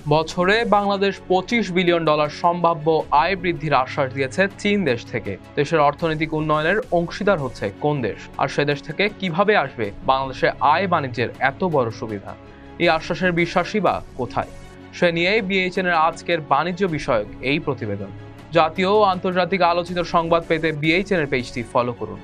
বছরে বাংলাদেশ $25 বিলিয়ন সম্ভাব্য আয় বৃদ্ধির আশ্বাস দিয়েছে চীন দেশ থেকে। দেশের অর্থনৈতিক উন্নয়নের অংশীদার হচ্ছে কোন দেশ, আর সে দেশ থেকে কিভাবে আসবে বাংলাদেশে আয় বাণিজ্যের এত বড় সুবিধা? এই আশ্বাসের বিশ্বাসই বা কোথায়? সে নিয়েই বিএইচএন এর আজকের বাণিজ্য বিষয়ক এই প্রতিবেদন। জাতীয় ও আন্তর্জাতিক আলোচিত সংবাদ পেতে বিএইচএন এর পেজটি ফলো করুন।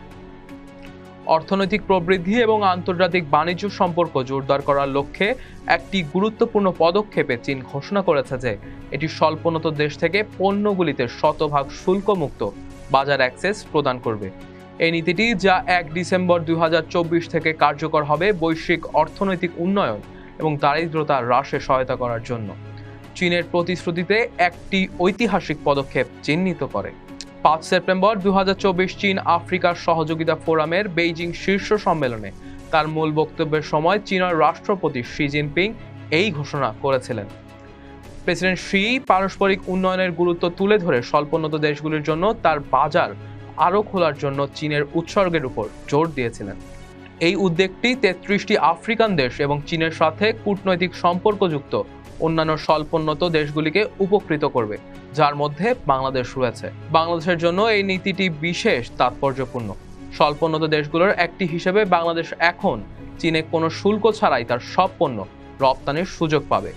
অর্থনৈতিক প্রবৃদ্ধি এবং আন্তর্জাতিক বাণিজ্য সম্পর্ক জোরদার করার লক্ষ্যে একটি গুরুত্বপূর্ণ পদক্ষেপে চীন ঘোষণা করেছে যে এটি স্বল্পোন্নত দেশ থেকে পণ্যগুলিতে শতভাগ শুল্কমুক্ত বাজার অ্যাক্সেস প্রদান করবে। এই নীতিটি, যা 1 ডিসেম্বর 2024 থেকে কার্যকর হবে, বৈশ্বিক অর্থনৈতিক উন্নয়ন এবং দারিদ্রতা হ্রাসে সহায়তা করার জন্য চীনের প্রতিশ্রুতিতে একটি ঐতিহাসিক পদক্ষেপ চিহ্নিত করে। 5 সেপ্টেম্বর 2024 চীন আফ্রিকা সহযোগিতা ফোরামের বেইজিং শীর্ষ সম্মেলনে তার মূল বক্তব্যের সময় চীনের রাষ্ট্রপতি শি জিনপিং এই ঘোষণা করেছিলেন। প্রেসিডেন্ট শি পারস্পরিক উন্নয়নের গুরুত্ব তুলে ধরে স্বল্পোন্নত দেশগুলির জন্য তার বাজার আরও খোলার জন্য চীনের উৎসর্গের উপর জোর দিয়েছিলেন। এই উদ্যোগটি 33টি আফ্রিকান দেশ এবং চীনের সাথে কূটনৈতিক সম্পর্কযুক্ত অন্যান্য স্বল্পোন্নত দেশগুলিকে উপকৃত করবে, যার মধ্যে বাংলাদেশ রয়েছে। বাংলাদেশের জন্য এই নীতিটি বিশেষ তাৎপর্যপূর্ণ। স্বল্পোন্নত দেশগুলোর একটি হিসেবে বাংলাদেশ এখন চীনে কোনো শুল্ক ছাড়াই তার সব পণ্য রপ্তানির সুযোগ পাবে।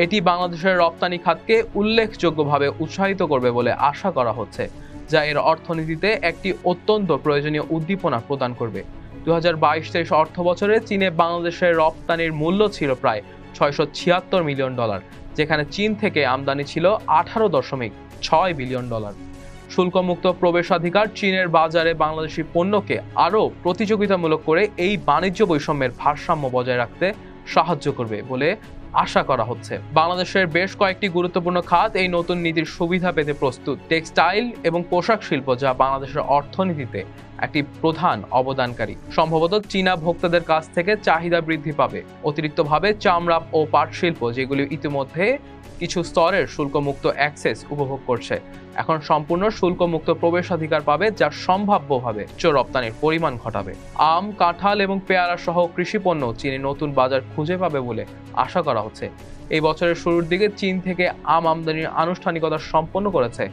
এটি বাংলাদেশের রপ্তানি খাতকে উল্লেখযোগ্যভাবে উৎসাহিত করবে বলে আশা করা হচ্ছে, যা এর অর্থনীতিতে একটি অত্যন্ত প্রয়োজনীয় উদ্দীপনা প্রদান করবে। 2022-23 অর্থ বছরে চীনে বাংলাদেশের রপ্তানির মূল্য ছিল প্রায় $676 মিলিয়ন, যেখানে চীন থেকে আমদানি ছিল $18.6 বিলিয়ন। শুল্কমুক্ত প্রবেশাধিকার চীনের বাজারে বাংলাদেশি পণ্যকে আরও প্রতিযোগিতামূলক করে এই বাণিজ্য বৈষম্যের ভারসাম্য বজায় রাখতে সাহায্য করবে বলে আশা করা হচ্ছে। বাংলাদেশের বেশ কয়েকটি গুরুত্বপূর্ণ খাত এই নতুন নীতির সুবিধা পেতে প্রস্তুত। টেক্সটাইল এবং পোশাক শিল্প, যা বাংলাদেশের অর্থনীতিতে একটি প্রধান অবদানকারী, সম্ভবত চীনা ভোক্তাদের কাছ থেকে চাহিদা বৃদ্ধি পাবে। অতিরিক্তভাবে চামড়া ও পাট শিল্প, যেগুলি ইতিমধ্যে কিছু স্তরের শুল্কমুক্ত অ্যাক্সেস উপভোগ করছে, এখন সম্পূর্ণ শুল্কমুক্ত প্রবেশাধিকার পাবে, যা সম্ভাব্যভাবে উচ্চ রপ্তানির পরিমাণ ঘটাবে। আম, কাঁঠাল এবং পেয়ারা সহ কৃষি পণ্য চীনে নতুন বাজার খুঁজে পাবে বলে আশা করা হচ্ছে। এই বছরের শুরুর দিকে চীন থেকে আম আমদানির আনুষ্ঠানিকতা সম্পন্ন করেছে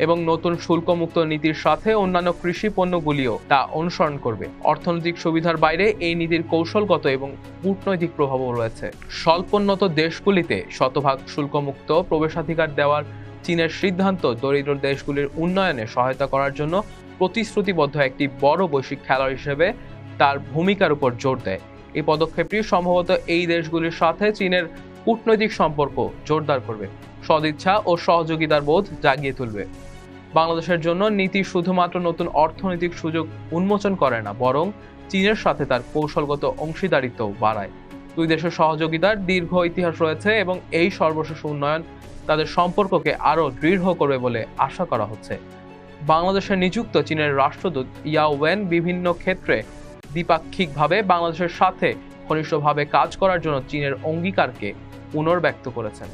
এবং নতুন শুল্কমুক্ত নীতির সাথে অন্যান্য কৃষি পণ্যগুলিও তা অনুসরণ করবে। অর্থনৈতিক সুবিধার বাইরে এই নীতির কৌশলগত এবং কূটনৈতিক প্রভাবও রয়েছে। স্বল্পোন্নত দেশগুলিতে শতভাগ শুল্কমুক্ত প্রবেশাধিকার দেওয়ার চীনের সিদ্ধান্ত দরিদ্র দেশগুলির উন্নয়নে সহায়তা করার জন্য প্রতিশ্রুতিবদ্ধ একটি বড় বৈশ্বিক খেলোয়াড় হিসেবে তার ভূমিকার উপর জোর দেয়। এই পদক্ষেপটি সম্ভবত এই দেশগুলির সাথে চীনের কূটনৈতিক সম্পর্ক জোরদার করবে, সদিচ্ছা ও সহযোগিতার বোধ জাগিয়ে তুলবে। বাংলাদেশের জন্য নীতি শুধুমাত্র নতুন অর্থনৈতিক সুযোগ উন্মোচন করে না, বরং চীনের সাথে তার কৌশলগত অংশীদারিত্ব বাড়ায়। দুই দেশের সহযোগিতার দীর্ঘ ইতিহাস রয়েছে এবং এই সর্বশেষ উন্নয়ন তাদের সম্পর্ককে আরও দৃঢ় করবে বলে আশা করা হচ্ছে। বাংলাদেশে নিযুক্ত চীনের রাষ্ট্রদূত ইয়াও ওয়েন বিভিন্ন ক্ষেত্রে দ্বিপাক্ষিকভাবে বাংলাদেশের সাথে ঘনিষ্ঠভাবে কাজ করার জন্য চীনের অঙ্গীকারকে পুনর্ব্যক্ত করেছেন।